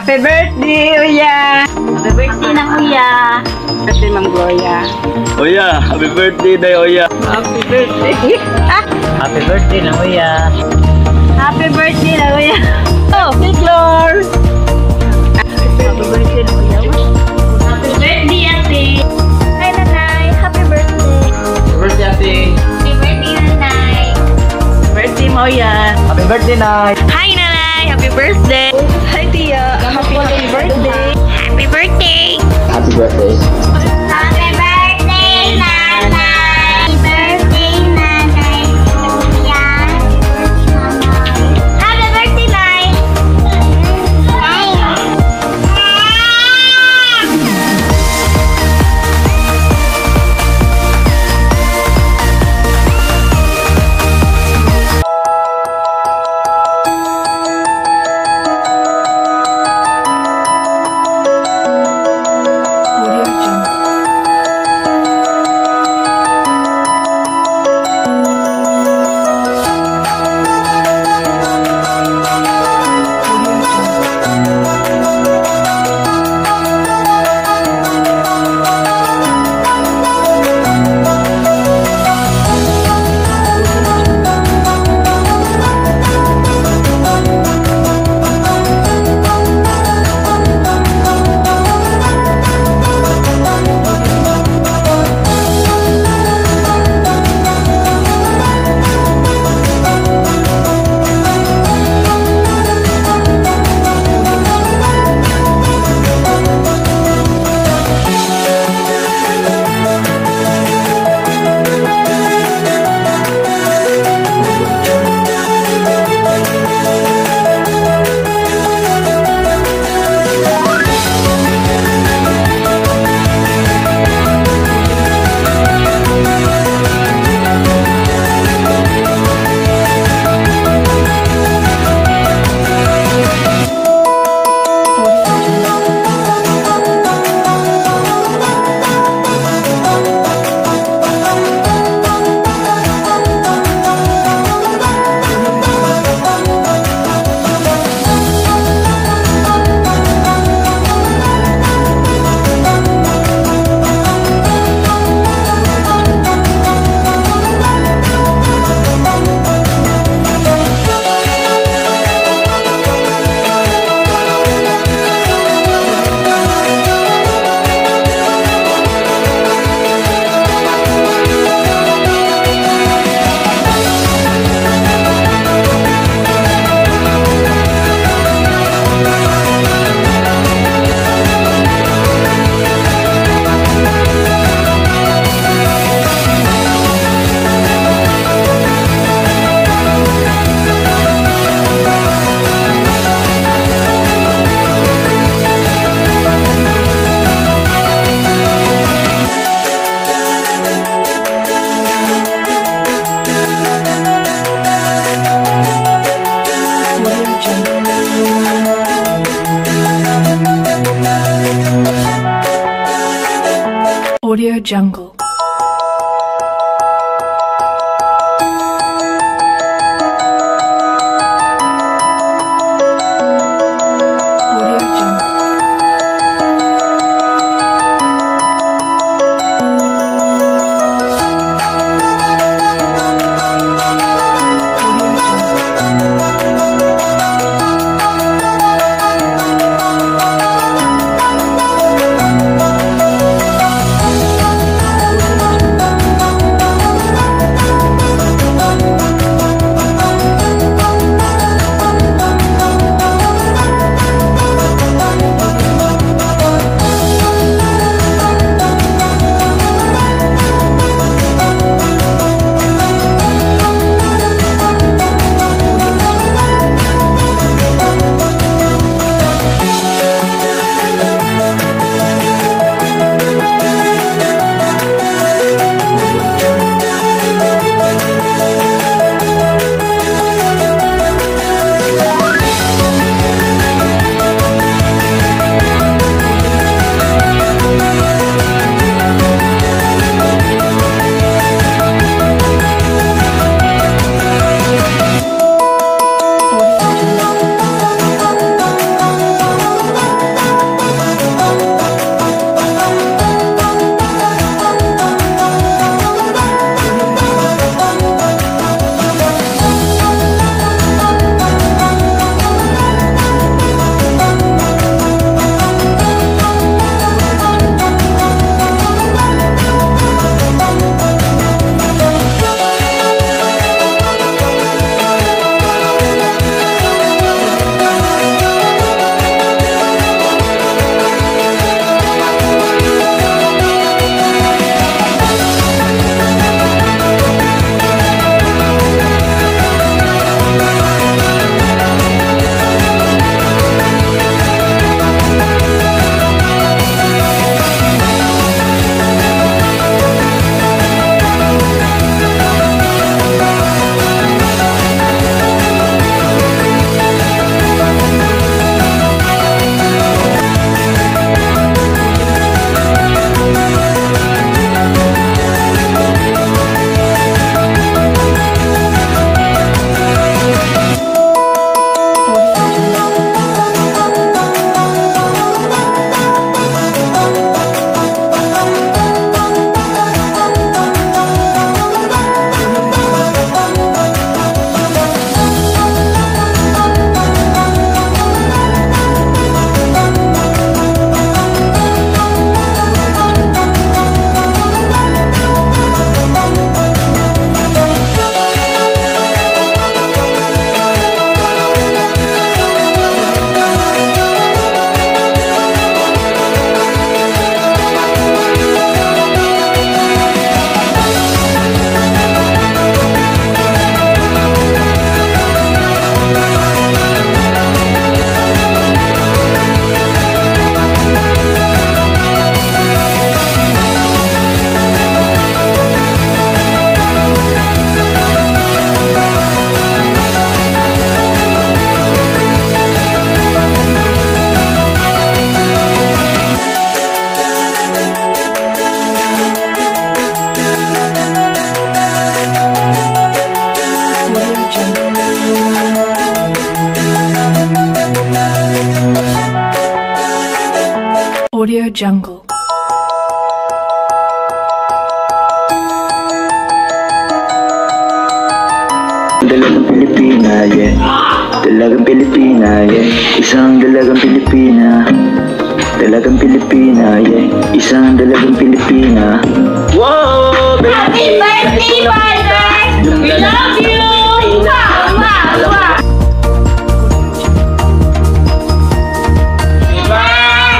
Happy birthday, Uya! Happy birthday ng Uya! Birthday, Ma'am Gloria. Uya, happy birthday day, Uya. Happy birthday! Happy birthday na, Uya. Happy birthday na, Uya! Oh, si Flor! Happy birthday na, Uya. Happy birthday, Ate! Hi, Nanay! Happy birthday! Happy birthday, Ate. Happy birthday, Nanay! Birthday mo, Uya! Happy birthday, Nay. Hi, Nanay! Happy birthday! Hi, Tia! Happy birthday! Happy birthday! Happy birthday. Happy birthday, Nanay! Happy birthday, Nanay! Kuya! Happy birthday, Nay! Audio Jungle. Dalagang Pilipina, yeah. Dalagang Pilipina, yeah. Isang dalagang Pilipina. Dalagang Pilipina, yeah. Isang dalagang Pilipina. Wow, Happy birthday, father! We love you! Wow, wow, wow!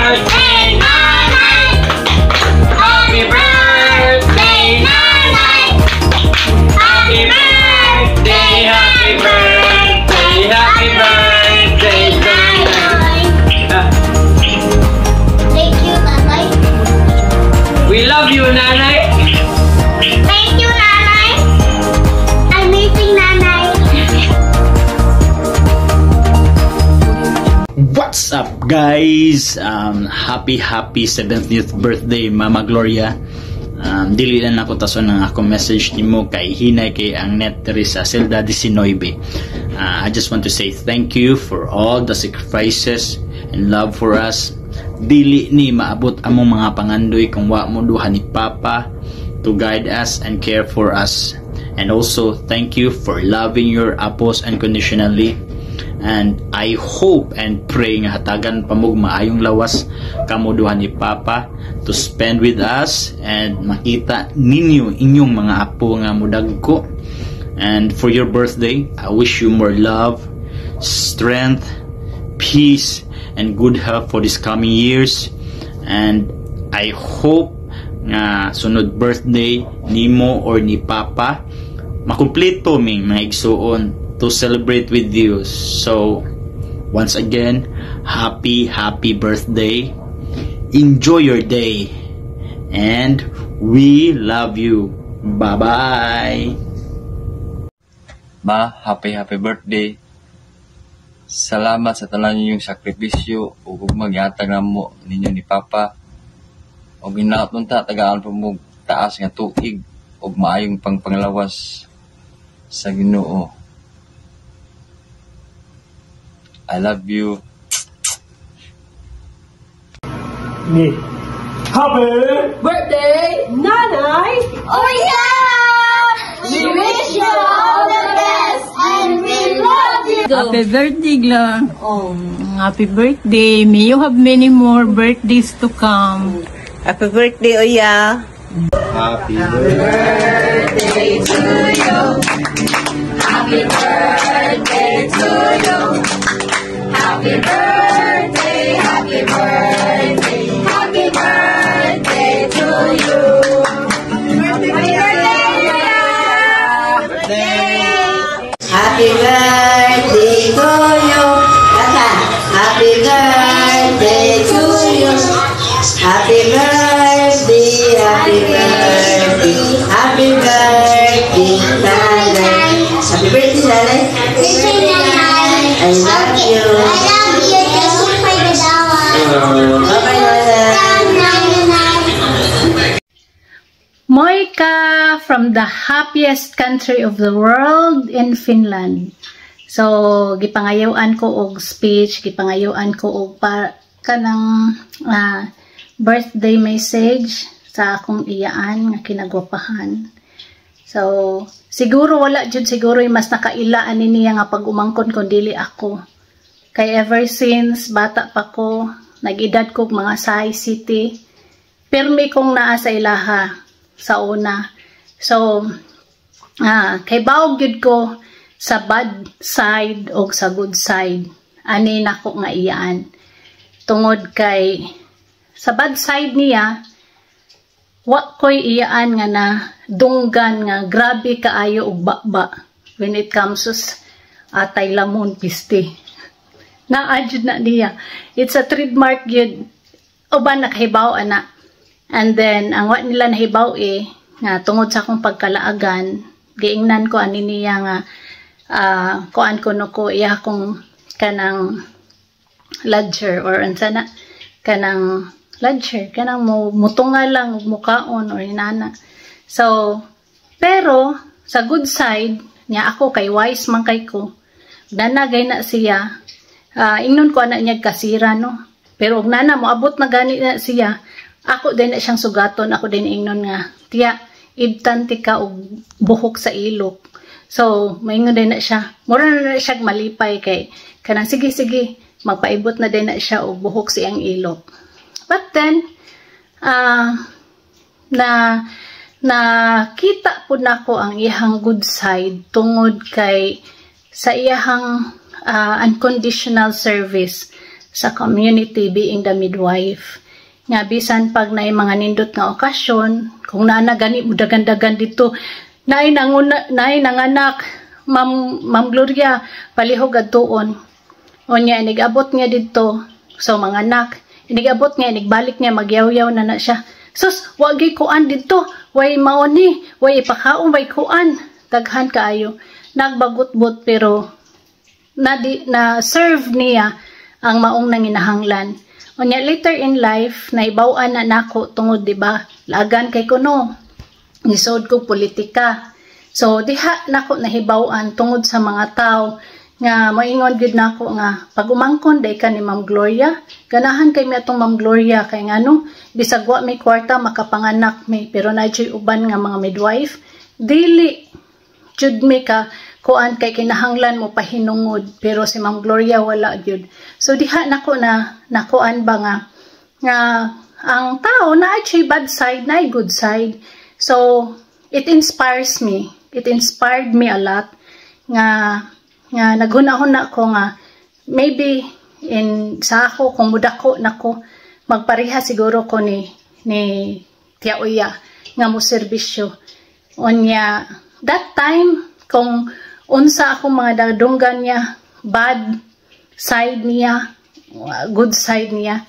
Birthday, Nanay! Happy birthday, Nanay! Happy birthday, happy birthday, happy birthday, Nanay! Thank you, Nanay. We love you, Nanay. Thank you, Nanay. Amazing, Nanay. What's up, guys? Happy 70th birthday, Mama Gloria. Dili lang ako taso ng ako message nimo kay hinay kay ang net diri sa Celda 19. I just want to say thank you for all the sacrifices and love for us. Dili ni maabot among mga pangandoy kung wa mo duha ni Papa to guide us and care for us. And also thank you for loving your apples unconditionally. And I hope and pray nga hatagan pa mo maayong lawas kamo duha ni Papa to spend with us and makita ninyo inyong mga apo nga mudagko. And for your birthday, I wish you more love, strength, peace, and good health for these coming years. And I hope nga sunod birthday nimo or ni Papa makumpleto ming mga igsuon to celebrate with you. So once again, happy birthday. Enjoy your day and we love you. Bye bye. Ma, happy birthday. Salamat sa tanan ninyong sakripisyo ug magyatag na mo ninyo ni Papa. Og hinaot ta tagaan pa mo taas nga tuig ug maayong pangpanglawas sa Ginoo. I love you. Birthday, Nanay! Oh yeah! We wish you all the best and we love you. Happy birthday, Gla. Oh, happy birthday. May you have many more birthdays to come. Happy birthday, Oya! Happy birthday. Happy birthday to you! Kaka, happy birthday to you! Happy birthday, happy birthday, happy birthday, Nanay! Happy birthday, Nanay! I love you! Bye-bye, Nanay! Moika from the happiest country of the world in Finland. So, gipangayuan ko og speech, gipangayuan ko og kanang birthday message sa akong iyaan nga kinagwapahan. So, siguro wala jud siguro mas nakailaan niya nga pag-umangkon kon dili ako. Kay ever since bata pa ko, nag-edad ko mga Sai City, pirmi kong naa sa ilaha sa una. So, kay bawog yun ko sa bad side o sa good side. Ani na ko nga iyaan. Tungod kay, sa bad side niya, wa ko'y iyaan nga na dunggan nga grabe kaayo og bakba when it comes to atay lamon piste. Na-adjud na niya. It's a trademark yun. O ba nakahibaw, ana? And then, ang wat nila nahibaw nga tungod sa akong pagkalaagan, giingnan ko ani niya nga, kuan ko no ko, iya akong kanang ledger, or ansana, kanang ledger, kanang mutunga lang, mukaon, or hinana. So, pero, sa good side, niya ako, kay wise man kay ko, nanagay na siya, ingnon ko na niya kasira, no? Pero og nana mo abot na gani na siya, ako din na siyang sugaton, ako din ingnon nga, tiya, ibtan ti ka og buhok sa ilok. So, maingon din na siya, mura na siya malipay kay, kanang sige, magpaibot na din na siya og buhok sa iyang ilok. But then, nakita po na ko ang iyang good side tungod kay sa iyang unconditional service sa community being the midwife. Nga bisan pag na mga nindot nga okasyon, kung naana gani mo dagan-dagan dito, naay nanganak, Ma'am Gloria, palihog adtuon. Onya inigabot niya dito, so mga anak, inigabot niya, inigbalik niya, magyaw-yaw na siya. Sus, wagi kuan dito, way maoni, way ipakaon, way kuan, daghan kaayo. Nagbagutbot pero na-serve niya ang maong nanginahanglan. Onya later in life, naibawan na nako tungod, diba? Lagan kay kuno, nisod ko politika. So, diha nako nahibawan tungod sa mga tao nga moingon gid nako nga pag umangkon day ka ni Ma'am Gloria, ganahan kay mi atong Ma'am Gloria kay ngano bisag wa may kwarta makapanganak mi pero nadyoy uban nga mga midwife, dili jud mi ka kuan kay kinahanglan mo pahinungod pero si Ma'am Gloria wala jud. So diha nako na nakuan ba nga ang tao na ay bad side na good side. So it inspires me. It inspired me a lot nga naghuna-huna ko nga maybe sa ako kung mudako nako magpareha siguro ko ni Tia Uya nga mo serbisyo. Onya that time kung unsa ako mga dadunggan niya, bad side niya, good side niya,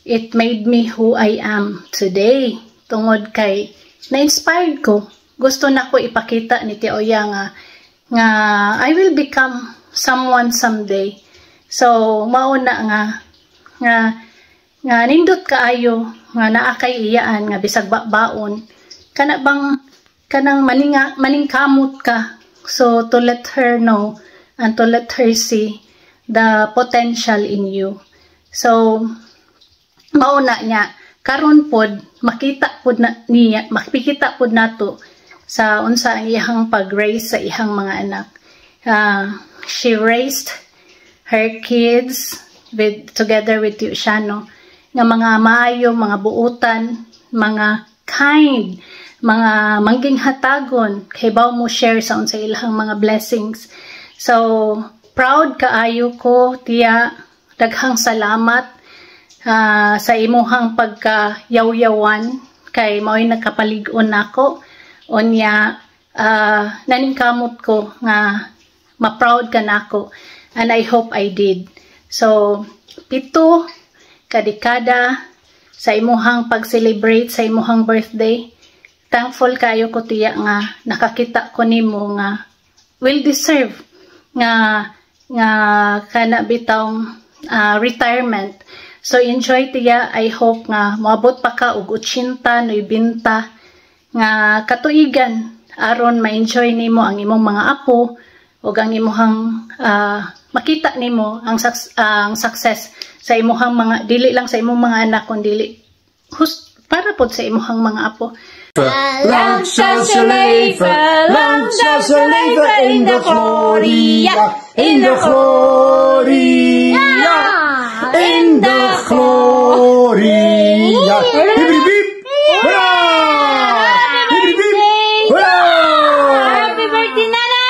it made me who I am today. Tungod kay na-inspired ko. Gusto na ko ipakita ni Tia Uya nga I will become someone someday. So mauna nga nindot kaayo nga naa kay iyaan nga bisag baon kana bang kanang maningkamot ka. So to let her know and to let her see the potential in you. So mauna niya karon pod makita pod nato sa unsa ang iyang pag-raise sa iyang mga anak. She raised her kids together with Tiusiano nga mga maayo, mga buutan, mga kind, mga mangging hatagon, kaybaw mo share sa unsa ilang mga blessings. So proud kaayo ko, Tia, daghang salamat sa imuhang pagkayaw-yawan kay mao'y nagkapalig-on nako. Onya naningkamot ko nga ma-proud ka nako and I hope I did. So 7 kadekada sa imuhang pag-celebrate sa imuhang birthday. Thankful kayo ko, Tia, nga nakakita ko nimo nga will deserve nga kana bitawng retirement. So enjoy, Tia. I hope nga moabot pa ka og 80, 90 nga katuigan aron ma-enjoy nimo ang imong mga apo ug ang imong makita nimo ang success sa imong mga dili lang sa imong mga anak kundi para pod sa imong mga apo. Lang sa Saliva in the Gloria, in the Gloria, in the Gloria. Hip hip hurrah!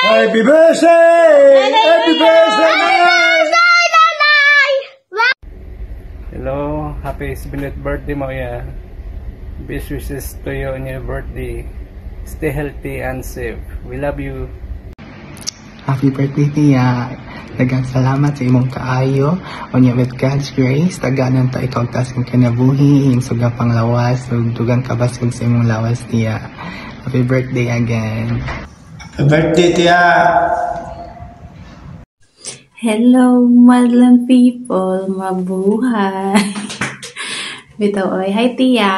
Happy birthday! Happy birthday, Nanay! Hello, happy belated birthday mo ya. Best wishes to you on your birthday. Stay healthy and safe. We love you. Happy birthday, Tia. Daghang salamat sa imong kaayo. Onya with God's grace, taganan ta ikaw tasang kinabuhi, imong suga panglawas, ug dugang kabasog sa imong lawas, Tia. Happy birthday again. Happy birthday, Tia! Hello, madlang people, mabuhay. Bitaw, oy, hi Tia.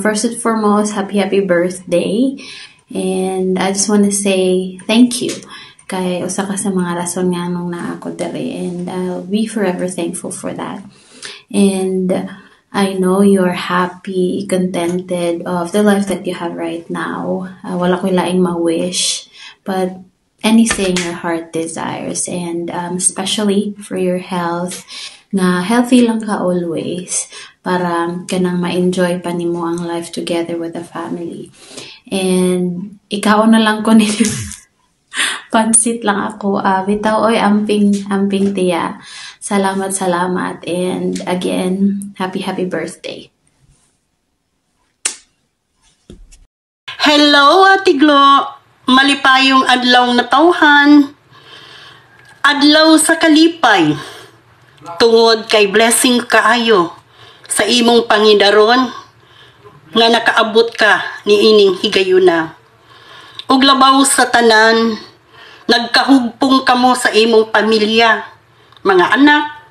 First and foremost, happy birthday. And I just want to say thank you kay usa ka sa mga rason nga nung naa ko diri, and I'll be forever thankful for that. And I know you're happy, contented of the life that you have right now. Wala ko laing ma-wish, but anything your heart desires, and especially for your health, nga healthy lang ka always, para kanang ma-enjoy pa nimo ang life together with the family. And ikaw na lang ko ninyo. Pansit lang ako. Bitaw, oy, amping tiya. Salamat. And again, happy birthday. Hello, Ate Glo. Malipayong adlaw na tawhan. Adlaw sa kalipay. Tungod kay blessing kaayo sa imong pangidaron nga nakaabot ka ni ining higayuna. Ug labaw sa tanan, nagkahugpong kamo sa imong pamilya, mga anak,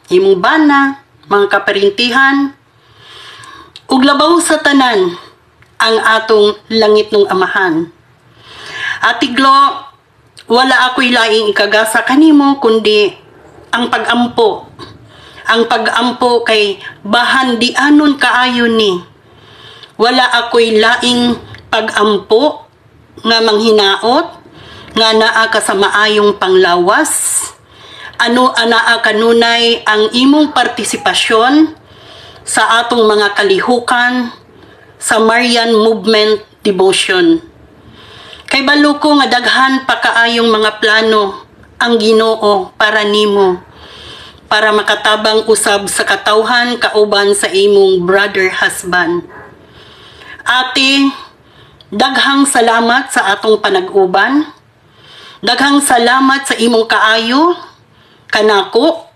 imong bana, mga kaparintihan. Ug labaw sa tanan, ang atong langit ng amahan. Ate Glo, wala ako'y laing ikagasa kanimo kundi ang pag-ampo. Ang pag-ampo kay bahan di anon kaayo ni. Wala ako'y laing pag-ampo nga manghinaot, nga naa ka sa maayong panglawas, ano anaa kanunay ang imong partisipasyon sa atong mga kalihukan sa Marian Movement Devotion. Kay balo ko nga daghan pa kaayong mga plano ang Ginoo para nimo, para makatabang usab sa katawhan kauban sa imong brother husband. Ate, daghang salamat sa atong panag-uban. Daghang salamat sa imong kaayo, kanako,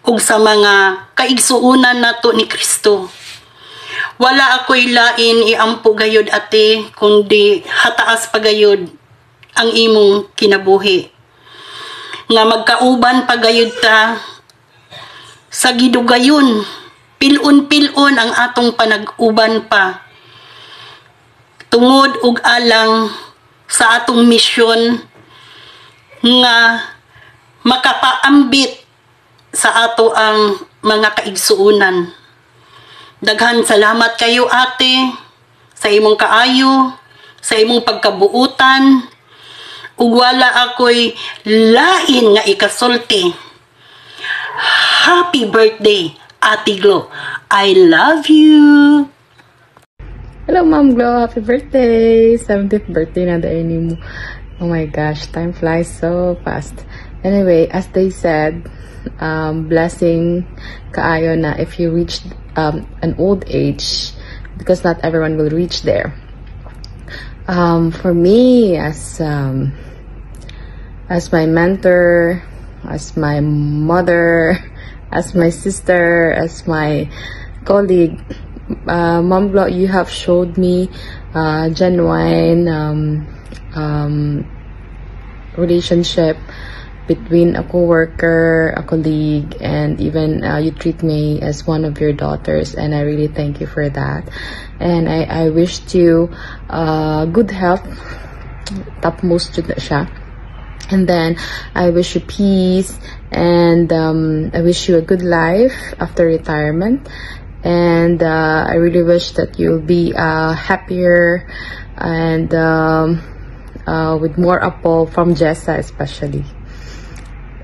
ug sa mga kaigsuunan nato ni Kristo. Wala ako'y lain iampo gayod, ate, kundi hataas pagayod ang imong kinabuhi. Nga magkauban pagayod ta sa gidugayon, pilon-pilon ang atong panag-uban pa. Tungod ug alang sa atong misyon nga makapaambit sa ato ang mga kaigsuunan. Daghan salamat kayo, ate, sa imong kaayo, sa imong pagkabuutan, ug wala ako'y lain nga ikasulti. Happy birthday, Ate Glo. I love you. Hello, Mom Glo. Happy birthday. 70th birthday na dahil mo. Oh my gosh, time flies so fast. Anyway, as they said, blessing kaayo na if you reach an old age, because not everyone will reach there. For me, as my mentor, as my mother, as my sister, as my colleague, Mom Glo, you have showed me genuine relationship between a co-worker, a colleague, and even you treat me as one of your daughters, and I really thank you for that. And I wish you good health, topmost jud na siya. And then I wish you peace, and I wish you a good life after retirement. And I really wish that you'll be happier and with more apo from Jessa especially.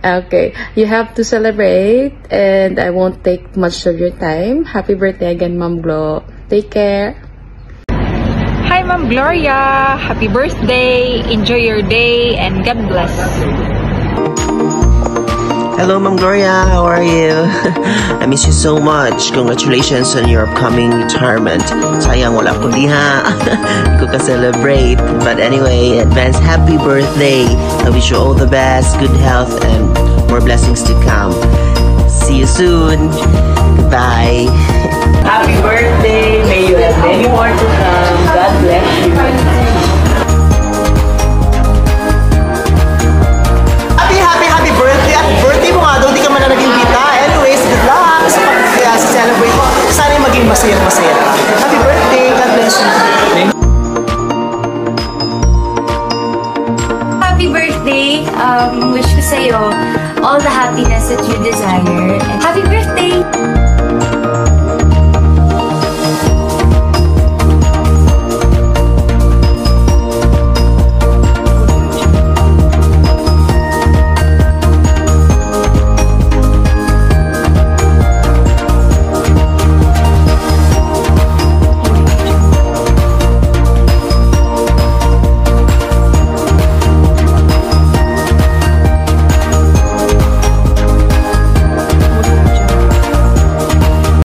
Okay, you have to celebrate, and I won't take much of your time. Happy birthday again, Mom Glo. Take care. Hi, Mom Gloria. Happy birthday. Enjoy your day, and God bless. Hello, Mom Gloria. How are you? I miss you so much. Congratulations on your upcoming retirement. Sayang wala ko diha. Hindi ko ka-celebrate. But anyway, advance happy birthday. I wish you all the best, good health, and more blessings to come. See you soon. Goodbye. Happy birthday. May you have many more to come. God bless you. Happy birthday! At birthday mo nga daw, di ka man na nag-imbita. Anyways, good luck sa pag-celebrate mo. Sana maging masaya ka. Happy birthday! God bless you! Happy birthday! Wish ko sa'yo all the happiness that you desire. And happy birthday!